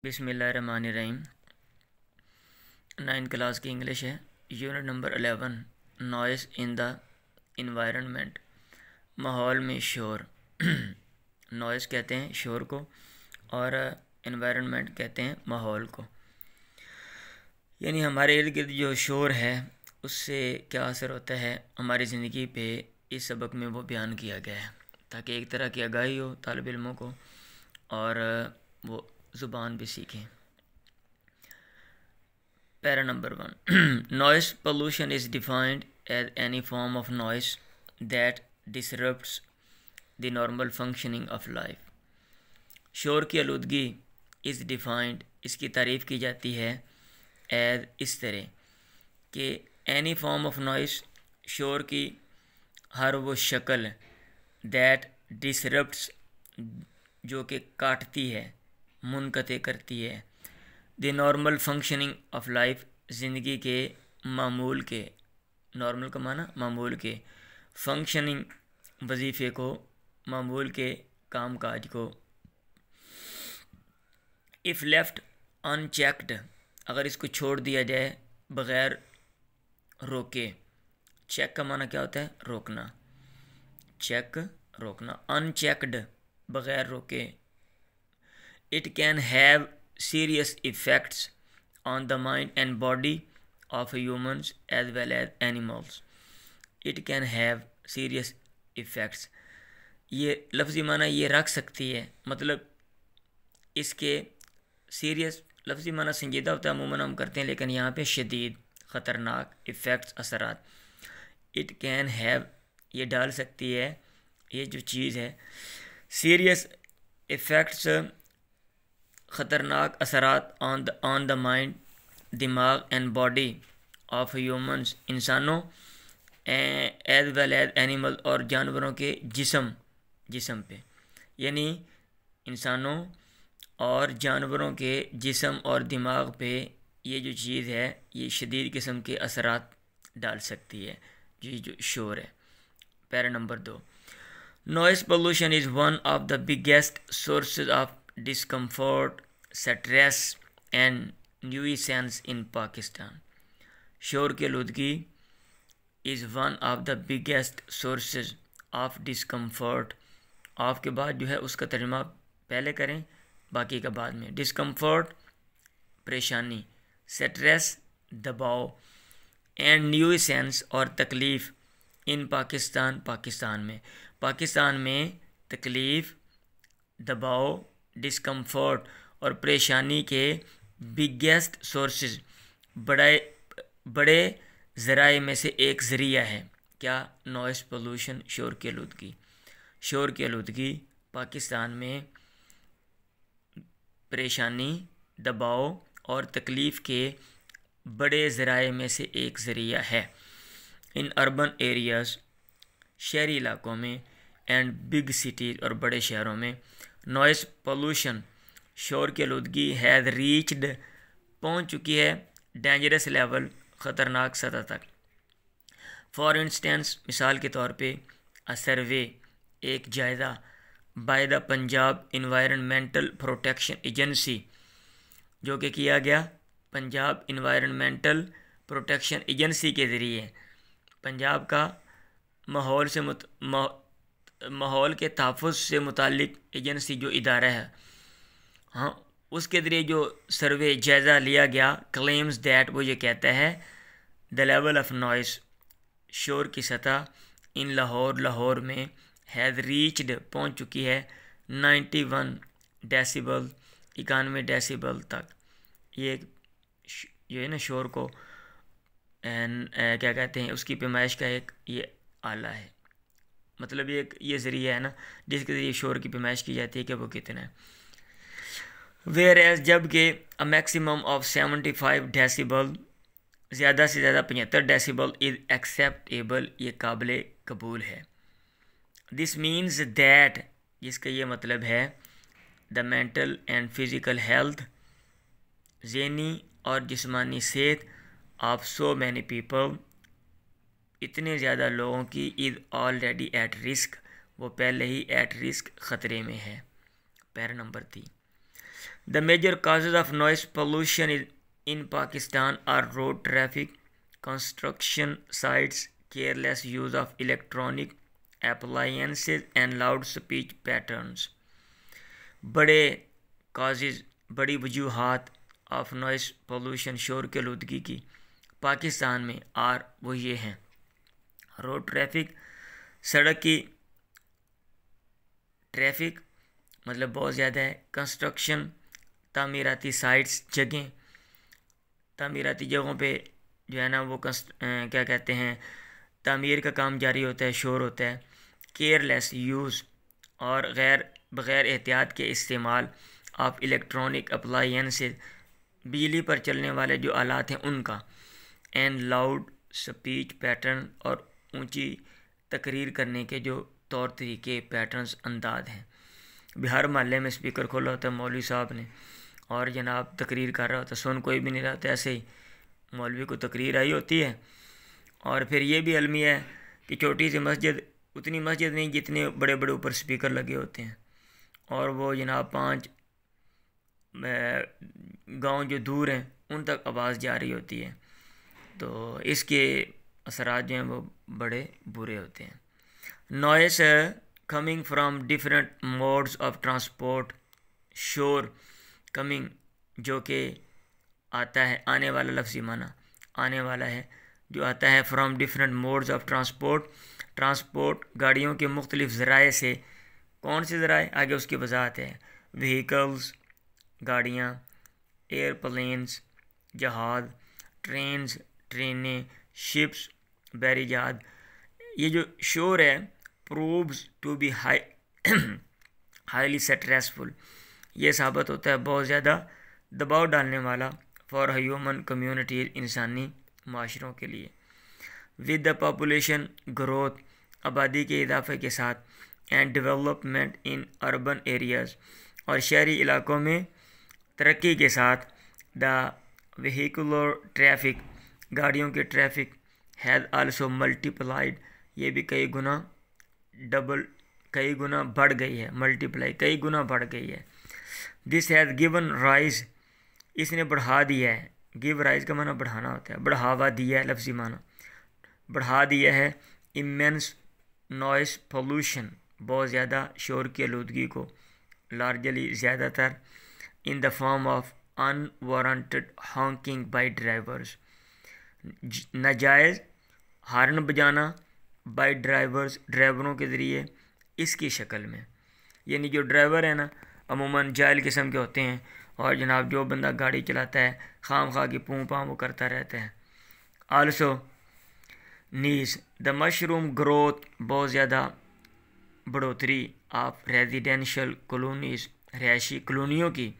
बिस्मिल्लाहिर्रहमानिर्रहीम। 9th class की English है। Unit number 11, noise in the environment, माहौल में शोर। नॉइस कहते हैं शोर को और इन्वायरमेंट कहते हैं माहौल को। यानी हमारे इर्द गिर्द जो शोर है उससे क्या असर होता है हमारी ज़िंदगी पे, इस सबक में वो बयान किया गया है ताकि एक तरह की आगाही हो तालिब इल्मों को और वो ज़ुबान भी सीखें। Para number 1, noise pollution is defined as any form of noise that disrupts the normal functioning of life. शोर की आलूदगी इज़ डिफाइंड, इसकी तारीफ़ की जाती है एज इस तरह कि एनी फॉर्म ऑफ नॉइस, शोर की हर वो शक्ल, दैट डिसरप्ट्स, जो कि काटती है, मुनक़ते करती है, the normal functioning of life, ज़िंदगी के मामूल के, नॉर्मल का माना मामूल के, फंक्शनिंग वजीफ़े को, मामूल के काम काज को। इफ़ लेफ़्ट अनचेक्ड, अगर इसको छोड़ दिया जाए बग़ैर रोके। चेक का माना क्या होता है? रोकना। चेक रोकना, अनचेक्ड बग़ैर रोके। It can have serious effects on the mind and body of humans as well as animals. It can have serious effects. ये लफ्ज़ी माना ये रख सकती है, मतलब इसके सीरियस लफ्ज़ी माना संजीदा होता है, अमूमन हम करते हैं, लेकिन यहाँ पे शदीद, ख़तरनाक, इफ़ेक्ट्स, असरात। इट कैन हैव, ये डाल सकती है, ये जो चीज़ है, सीरियस इफ़ेक्ट्स, ख़तरनाक असरात ऑन द माइंड, दिमाग एंड बॉडी ऑफ ह्यूमंस, इंसानों एज वेल एज एनिमल, और जानवरों के जिस्म पे। यानी इंसानों और जानवरों के जिस्म और दिमाग पे ये जो चीज़ है ये शदीद किस्म के असरात डाल सकती है, ये जो शोर है। Para number 2, noise pollution is one of the biggest sources of discomfort, stress and nuisance in Pakistan. शोर की आलूदगी is one of the biggest sources of discomfort. Of के बाद जो है उसका तर्जुमा पहले करें, बाकी का बाद में। डिस्कम्फर्ट परेशानी, स्ट्रेस दबाव, एंड न्यूइसेंस और तकलीफ़, इन पाकिस्तान में तकलीफ़, दबाव, डिस्कम्फर्ट और परेशानी के बिगेस्ट सोर्सेज, बड़े ज़राए में से एक ज़रिया है क्या? नॉइस पोल्यूशन, शोर की आलूदगी। शोर की आलूदगी पाकिस्तान में परेशानी, दबाव और तकलीफ़ के बड़े ज़राए में से एक ज़रिया है। इन अर्बन एरियाज़, शहरी इलाकों में, एंड बिग सिटीज़ और बड़े शहरों में, नॉइस पोल्यूशन, शोर की आलूदगी, हैज़ रीच्ड, पहुँच चुकी है, डेंजरस लेवल, ख़तरनाक सतह तक। फॉर इंस्टेंस, मिसाल के तौर पे, अ सर्वे, एक जायज़ा, by the Punjab environmental protection agency, जो कि किया गया पंजाब इन्वायरमेंटल प्रोटेक्शन एजेंसी के ज़रिए। पंजाब का माहौल के तहफ़्फ़ुज़ से मुताल्लिक़ एजेंसी जो इदारा है, हाँ, उसके ज़रिए जो सर्वे जायज़ा लिया गया, क्लेम्स दैट, वो ये कहता है, द लेवल ऑफ नॉइस, शोर की सतह, इन लाहौर में, हैज़ रीच्ड, पहुँच चुकी है, 91 डेसिबल, 91 डेसिबल तक। ये है ना शोर को क्या कहते हैं, उसकी पैमाइश का एक ये आला है, मतलब ये ज़रिया है ना जिसके ज़रिए शोर की पैमाइश की जाती है कि वो कितना है। वेयर एज, जबकि अ मैक्सिमम ऑफ 75 डेसिबल, ज़्यादा से ज़्यादा 75 डेसिबल, इज़ एक्सेप्टेबल, ये काबिल कबूल है। दिस मीन्स दैट, जिसका ये मतलब है, the mental and physical health, ज़हनी और जिस्मानी सेहत, ऑफ सो मैनी पीपल, इतने ज़्यादा लोगों की, इज़ ऑलरेडी एट रिस्क, वो पहले ही एट रिस्क, ख़तरे में है। Para number 3, The major causes of noise pollution in Pakistan are road traffic, construction sites, careless use of electronic appliances and loud speech patterns. बड़े causes, बड़ी वजूहात of noise pollution, शोर की आलूदगी की पाकिस्तान में वो ये हैं: रोड ट्रैफिक, सड़क की ट्रैफिक मतलब बहुत ज़्यादा है, कंस्ट्रक्शन, तामीराती साइट्स, जगहें, तामीराती जगहों पे जो है ना वो क्या कहते हैं, तामीर का काम जारी होता है, शोर होता है, केयरलेस यूज़ और बग़ैर एहतियात के इस्तेमाल ऑफ इलेक्ट्रॉनिक अप्लायंसेस, बिजली पर चलने वाले जो आलात हैं उनका, एंड लाउड स्पीच पैटर्न और ऊंची तकरीर करने के जो तौर तरीके, पैटर्न्स, अंदाज हैं। बिहार मोहल्ले में स्पीकर खोला होता है मौलवी साहब ने और जनाब तकरीर कर रहा होता, सुन कोई भी नहीं रहा होता, ऐसे ही मौलवी को तकरीर आई होती है। और फिर ये भी अलमिया है कि छोटी सी मस्जिद, उतनी मस्जिद नहीं जितने बड़े बड़े ऊपर स्पीकर लगे होते हैं, और वो जनाब 5 गांव जो दूर हैं उन तक आवाज़ जा रही होती है। तो इसके असरात जो हैं वो बड़े बुरे होते हैं। Noise coming from different modes of transport, शोर कमिंग जो कि आता है, आने वाला लफ्ज़ी माना आने वाला है, जो आता है from different modes of transport गाड़ियों के मुख्तलिफ ज़राए से। कौन से ज़राए, आगे उसकी वजाहत है। व्हीकल्स गाड़ियाँ, एयरप्लेन्स जहाज़, ट्रेनें, शिप्स बैरीजाद। ये जो शोर है proves to be highly stressful, ये साबित होता है बहुत ज़्यादा दबाव डालने वाला फॉर ह्यूमन कम्युनिटी, इंसानी माशरों के लिए। विद द पॉपुलेशन ग्रोथ, आबादी के इजाफे के साथ, and development in urban areas, और शहरी इलाकों में तरक्की के साथ, द व्हीकुलर ट्रैफिक, गाड़ियों के ट्रैफिक, हैज़ आल्सो मल्टीप्लाइड, ये भी कई गुना बढ़ गई है, मल्टीप्लाई कई गुना बढ़ गई है। दिस हैज़ गिवन राइज, इसने बढ़ा दिया है, गिव राइज का माना बढ़ाना होता है, बढ़ावा दिया है, लफ्ज़ी माना बढ़ा दिया है, इमेंस नॉइस पोल्यूशन, बहुत ज़्यादा शोर की आलूदगी को, लार्जली ज़्यादातर, in the form of unwarranted hawking by drivers, नाजायज़ हार्न बजाना बाय ड्राइवर्स, ड्राइवरों के ज़रिए, इसकी शक्ल में। यानी जो ड्राइवर है ना अमूमन जाहिल किस्म के होते हैं, और जनाब जो बंदा गाड़ी चलाता है खाम खा की पूँ पाँ वो करता रहता है। Also sees the mushroom growth, बहुत ज़्यादा बढ़ोतरी ऑफ रेजिडेंशियल कॉलोनीज़, रिहायशी कॉलोनियों की,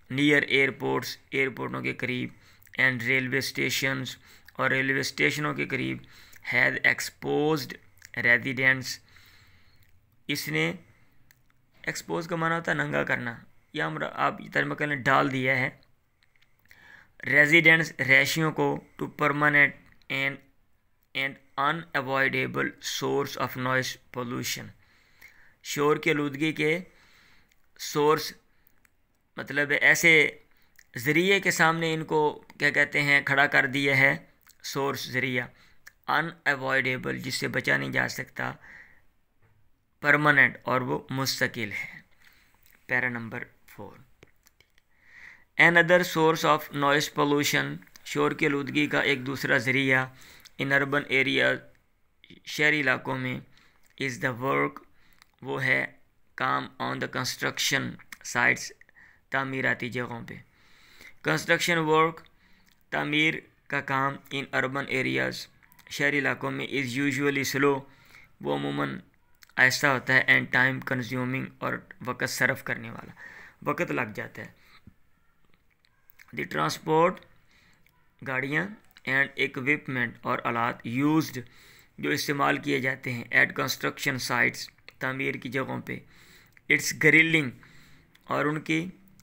नियर एयरपोर्ट्स, एयरपोर्टों के करीब, एंड रेलवे स्टेशंस, और रेलवे स्टेशनों के करीब, हैज़ एक्सपोज्ड रेजिडेंट्स, इसने एक्सपोज का माना होता है नंगा करना, या आप तर्जमा ने डाल दिया है रेजिडेंट्स, रैशियों को, to permanent and unavoidable source of noise pollution, शोर की आलूदगी के सोर्स मतलब ऐसे ज़रिए के सामने इनको क्या कहते हैं खड़ा कर दिया है, सोर्स ज़रिया, अनअवॉइडेबल जिससे बचा नहीं जा सकता, परमानेंट और वो मुस्तकिल है। Para number 4, another source of noise pollution, शोर की आलूदगी का एक दूसरा ज़रिया इन अर्बन एरिया, शहरी इलाकों में, इज़ द वर्क, वो है काम, ऑन द कंस्ट्रक्शन साइट्स, तामीराती जगहों पे, कंस्ट्रक्शन वर्क, तामीर का काम, इन अर्बन एरियाज़, शहरी इलाकों में, इज़ यूजुअली स्लो, वो अमूमन आहिस्ता होता है, एंड टाइम कंज्यूमिंग, और वक़्त सर्फ करने वाला, वक़्त लग जाता है। द ट्रांसपोर्ट, गाड़ियाँ, एंड इक्विपमेंट, और आलात, यूज्ड, जो इस्तेमाल किए जाते हैं, एट कंस्ट्रक्शन साइट्स, तामीर की जगहों पे, इट्स ग्रिलिंग, और उनकी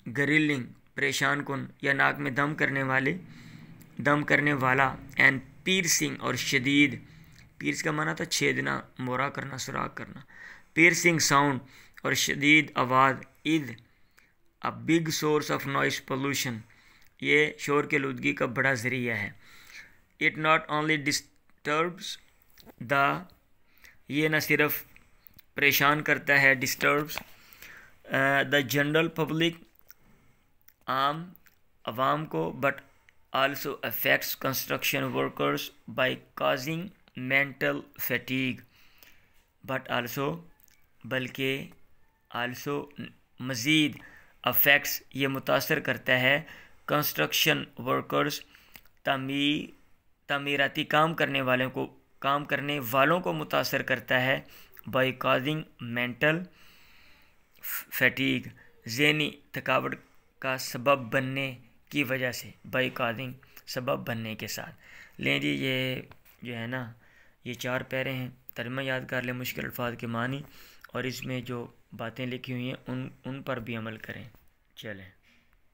ग्रिलिंग, परेशान कुन या नाक में दम करने वाला, एंड पीर्सिंग, और शदीद, पीर्स का माना था छेदना, मोरा करना, सुराख करना, पीर्सिंग साउंड, और शदीद आवाज़, is a big source of noise pollution, ये शोर की आलूदगी का बड़ा ज़रिया है। It not only disturbs the, ये न सिर्फ परेशान करता है, डिस्टर्ब्स द जनरल पब्लिक, आम आवाम को, but also affects construction workers by causing mental fatigue, but also, बल्कि, आल्सो मज़ीद, अफेक्ट्स ये मुतासर करता है, कंस्ट्रक्शन वर्कर्स तामीराती काम करने वालों को मुतासर करता है, बाय काजिंग मेंटल फैटीग, ज़हनी थकावट का सबब बनने की वजह से, बाय काजिंग सबब बनने के साथ। लें जी, ये जो है ना, ये 4 पैरे हैं, तर्जुमा याद कर लें, मुश्किल अल्फाज के मानी, और इसमें जो बातें लिखी हुई हैं उन पर भी अमल करें। चलें।